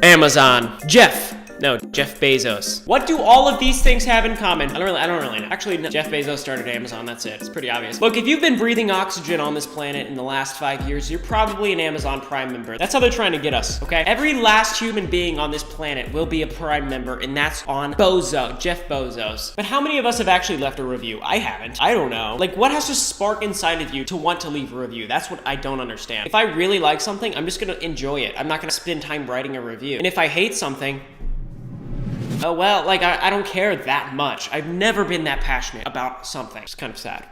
Amazon. Jeff Bezos. What do all of these things have in common? I don't really know. Actually, no. Jeff Bezos started Amazon, that's it. It's pretty obvious. Look, if you've been breathing oxygen on this planet in the last 5 years, you're probably an Amazon Prime member. That's how they're trying to get us, okay? Every last human being on this planet will be a Prime member, and that's on Jeff Bezos. But how many of us have actually left a review? I haven't. I don't know. Like, what has to spark inside of you to want to leave a review? That's what I don't understand. If I really like something, I'm just gonna enjoy it. I'm not gonna spend time writing a review. And if I hate something, oh, well, like, I don't care that much. I've never been that passionate about something. It's kind of sad.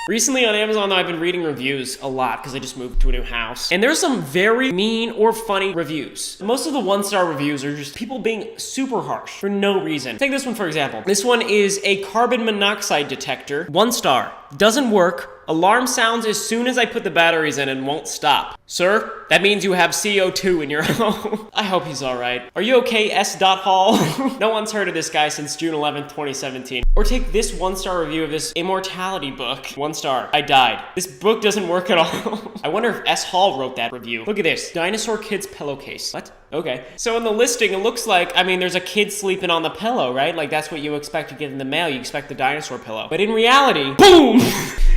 Recently on Amazon, though, I've been reading reviews a lot because I just moved to a new house. And there's some very mean or funny reviews. Most of the one-star reviews are just people being super harsh for no reason. Take this one, for example. This one is a carbon monoxide detector. 1 star. Doesn't work. Alarm sounds as soon as I put the batteries in and won't stop. Sir, that means you have CO2 in your home. I hope he's all right. Are you okay, S.Hall? No one's heard of this guy since June 11th, 2017. Or take this 1-star review of this immortality book. 1 star. I died. This book doesn't work at all. I wonder if S. Hall wrote that review. Look at this. Dinosaur Kid's pillowcase. What? Okay. So in the listing, it looks like, I mean, there's a kid sleeping on the pillow, right? Like, that's what you expect to get in the mail. You expect the dinosaur pillow. But in reality, boom!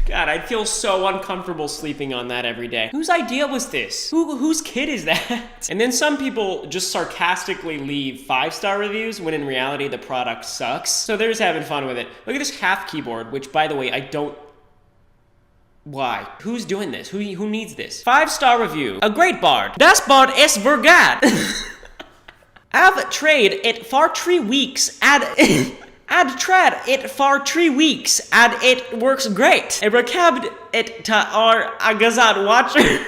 God, I'd feel so uncomfortable sleeping on that every day. Whose idea was this? Whose kid is that? And then some people just sarcastically leave 5-star reviews when in reality the product sucks. So they're just having fun with it. Look at this half keyboard, which, by the way, I don't... Why? Who's doing this? Who needs this? 5-star review. A great bard. Das Bard ist vergat. I've trade it for 3 weeks I'd tried it for 3 weeks, and it works great. I recommend it to our Agazad watcher.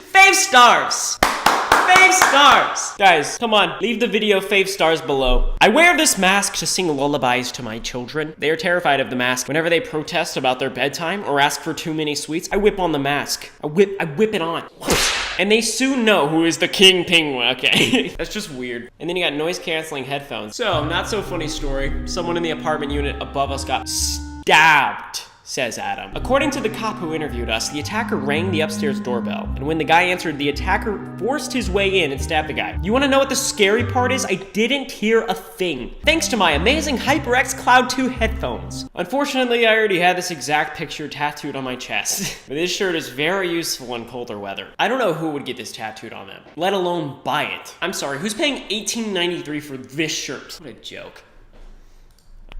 5 stars! 5 stars! Guys, come on, leave the video 5 stars below. I wear this mask to sing lullabies to my children. They are terrified of the mask. Whenever they protest about their bedtime or ask for too many sweets, I whip on the mask. I whip it on. And they soon know who is the king penguin, okay? That's just weird. And then you got noise-canceling headphones. So, not so funny story. Someone in the apartment unit above us got stabbed, says Adam. According to the cop who interviewed us, the attacker rang the upstairs doorbell. And when the guy answered, the attacker forced his way in and stabbed the guy. You wanna know what the scary part is? I didn't hear a thing. Thanks to my amazing HyperX Cloud 2 headphones. Unfortunately, I already had this exact picture tattooed on my chest. But this shirt is very useful in colder weather. I don't know who would get this tattooed on them, let alone buy it. I'm sorry, who's paying $18.93 for this shirt? What a joke.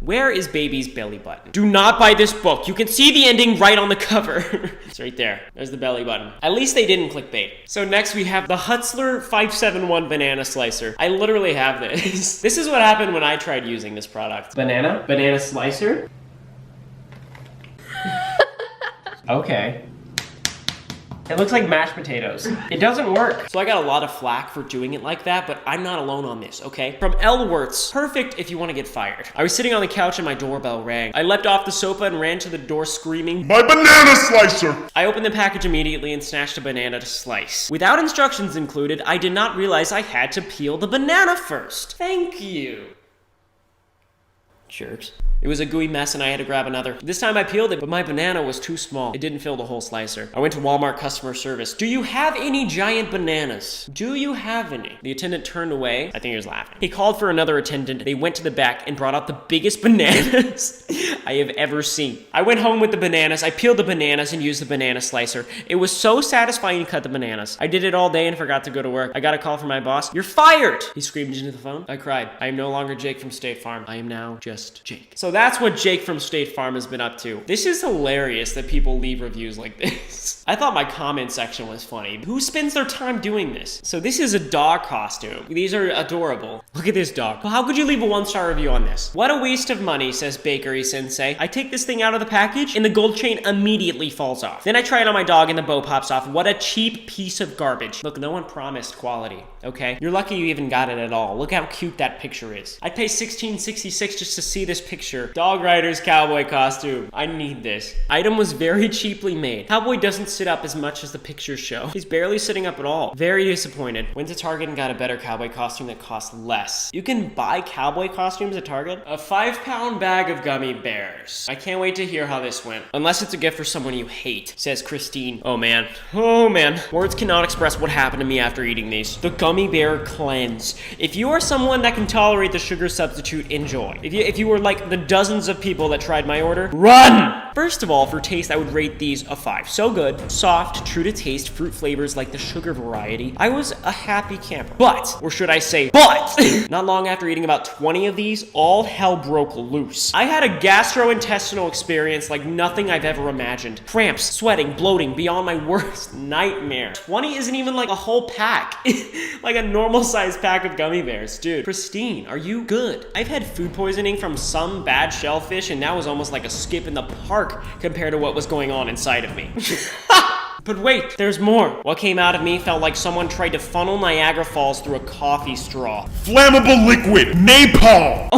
Where is baby's belly button? Do not buy this book. You can see the ending right on the cover. It's right there. There's the belly button. At least they didn't clickbait. So next we have the Hutzler 571 banana slicer. I literally have this. This is what happened when I tried using this product. Banana slicer? Okay. It looks like mashed potatoes. It doesn't work. So I got a lot of flack for doing it like that, but I'm not alone on this, okay? From L. Wirtz, perfect if you want to get fired. I was sitting on the couch and my doorbell rang. I leapt off the sofa and ran to the door screaming, "My banana slicer!" I opened the package immediately and snatched a banana to slice. Without instructions included, I did not realize I had to peel the banana first. Thank you. Jerks. It was a gooey mess and I had to grab another. This time I peeled it, but my banana was too small. It didn't fill the whole slicer. I went to Walmart customer service. Do you have any giant bananas? Do you have any? The attendant turned away. I think he was laughing. He called for another attendant. They went to the back and brought out the biggest bananas I have ever seen. I went home with the bananas. I peeled the bananas and used the banana slicer. It was so satisfying to cut the bananas. I did it all day and forgot to go to work. I got a call from my boss. "You're fired!" He screamed into the phone. I cried. I am no longer Jake from State Farm. I am now just Jake. So that's what Jake from State Farm has been up to. This is hilarious that people leave reviews like this. I thought my comment section was funny. Who spends their time doing this? So this is a dog costume. These are adorable. Look at this dog. Well, how could you leave a 1-star review on this? What a waste of money, says Bakery Sensei. I take this thing out of the package and the gold chain immediately falls off. Then I try it on my dog and the bow pops off. What a cheap piece of garbage. Look, no one promised quality, okay? You're lucky you even got it at all. Look how cute that picture is. I'd pay $16.66 just to just see this picture. Dog rider's cowboy costume. I need this. Item was very cheaply made. Cowboy doesn't sit up as much as the pictures show. He's barely sitting up at all. Very disappointed. Went to Target and got a better cowboy costume that costs less. You can buy cowboy costumes at Target? A 5-pound bag of gummy bears. I can't wait to hear how this went. Unless it's a gift for someone you hate, says Christine. Oh man. Oh man. Words cannot express what happened to me after eating these. The gummy bear cleanse. If you are someone that can tolerate the sugar substitute, enjoy. If you were like the dozens of people that tried my order, run! First of all, for taste, I would rate these a 5. So good, soft, true to taste, fruit flavors like the sugar variety. I was a happy camper. But, or should I say, not long after eating about 20 of these, all hell broke loose. I had a gastrointestinal experience like nothing I've ever imagined. Cramps, sweating, bloating, beyond my worst nightmare. 20 isn't even like a whole pack. Like a normal sized pack of gummy bears. Dude, Christine, are you good? I've had food poisoning from some bad shellfish and that was almost like a skip in the park compared to what was going on inside of me. But wait, there's more. What came out of me felt like someone tried to funnel Niagara Falls through a coffee straw. Flammable liquid, napalm!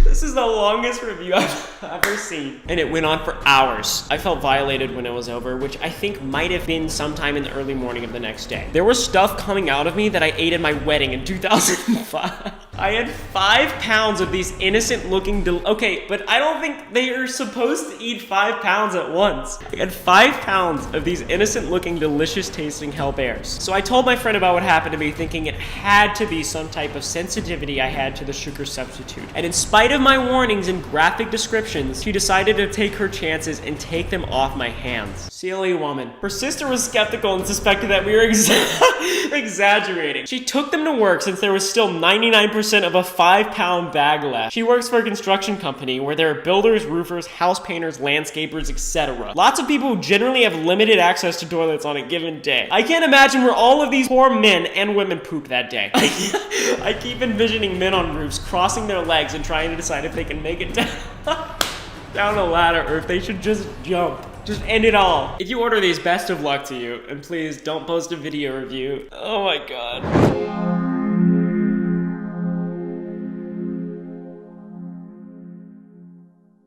This is the longest review I've ever seen. And it went on for hours. I felt violated when it was over, which I think might have been sometime in the early morning of the next day. There was stuff coming out of me that I ate at my wedding in 2005. I had 5 pounds of these innocent looking okay, but I don't think they are supposed to eat 5 pounds at once. I had 5 pounds of these innocent looking, delicious tasting hell bears. So I told my friend about what happened to me, thinking it had to be some type of sensitivity I had to the sugar substitute. And in spite of my warnings and graphic descriptions, she decided to take her chances and take them off my hands. Silly woman. Her sister was skeptical and suspected that we were exaggerating. She took them to work since there was still 99% of a 5-pound bag left. She works for a construction company where there are builders, roofers, house painters, landscapers, etc. Lots of people who generally have limited access to toilets on a given day. I can't imagine where all of these poor men and women poop that day. I keep envisioning men on roofs crossing their legs and trying to decide if they can make it down a ladder or if they should just jump. Just end it all. If you order these, best of luck to you. And please don't post a video review. Oh my god.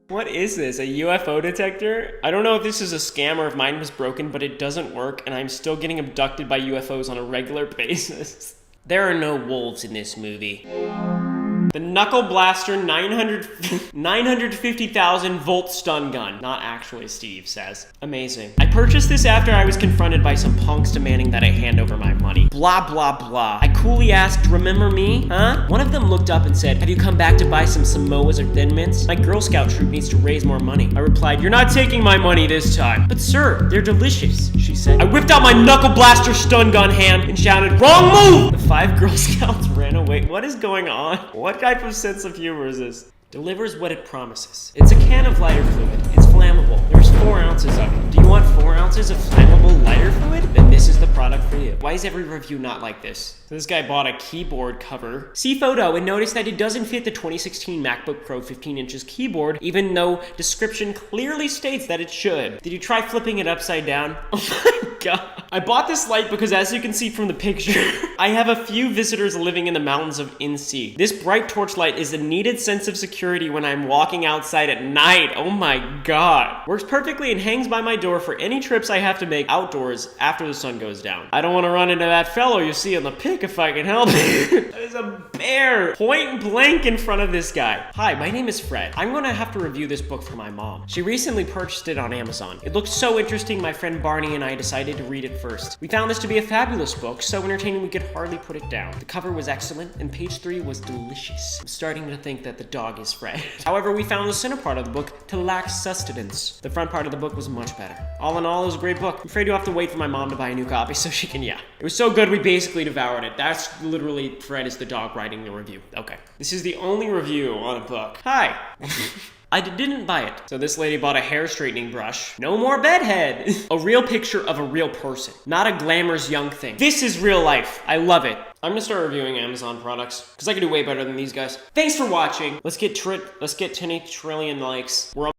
What is this, a UFO detector? I don't know if this is a scam or if mine was broken, but it doesn't work and I'm still getting abducted by UFOs on a regular basis. There are no wolves in this movie. The Knuckle Blaster 950,000 volt stun gun. Not actually, Steve says. Amazing. I purchased this after I was confronted by some punks demanding that I hand over my money. Blah, blah, blah. I coolly asked, remember me? Huh? One of them looked up and said, have you come back to buy some Samoas or Thin Mints? My Girl Scout troop needs to raise more money. I replied, you're not taking my money this time. But sir, they're delicious, she said. I whipped out my Knuckle Blaster stun gun hand and shouted, wrong move! The 5 Girl Scouts ran away. What is going on? What type of sense of humor is this? Delivers what it promises. It's a can of lighter fluid. It's flammable. There's 4 ounces of it. Do you want 4 ounces of flammable lighter fluid? Then this is the product for you. Why is every review not like this? So this guy bought a keyboard cover. See photo and notice that it doesn't fit the 2016 MacBook Pro 15 inches keyboard, even though description clearly states that it should. Did you try flipping it upside down? Oh my god. I bought this light because as you can see from the picture, I have a few visitors living in the mountains of NC. This bright torchlight is a needed sense of security when I'm walking outside at night. Oh my god. Works perfectly and hangs by my door for any trips I have to make outdoors after the sun goes down. I don't want to run into that fellow you see on the pic if I can help it. There's a bear point blank in front of this guy. Hi, my name is Fred. I'm gonna have to review this book for my mom. She recently purchased it on Amazon. It looked so interesting, my friend Barney and I decided to read it first. We found this to be a fabulous book, so entertaining we could hardly put it down. The cover was excellent, and page 3 was delicious. I'm starting to think that the dog is Fred. However, we found the center part of the book to lack sustenance. The front part of the book was much better. All in all, it was a great book. I'm afraid you'll have to wait for my mom to buy a new copy so she can, It was so good we basically devoured it. That's literally Fred is the dog writing the review. Okay. This is the only review on a book. Hi. I didn't buy it. So this lady bought a hair straightening brush. No more bedhead. A real picture of a real person, not a glamorous young thing. This is real life. I love it. I'm gonna start reviewing Amazon products because I can do way better than these guys. Thanks for watching. Let's get 10 trillion likes. We're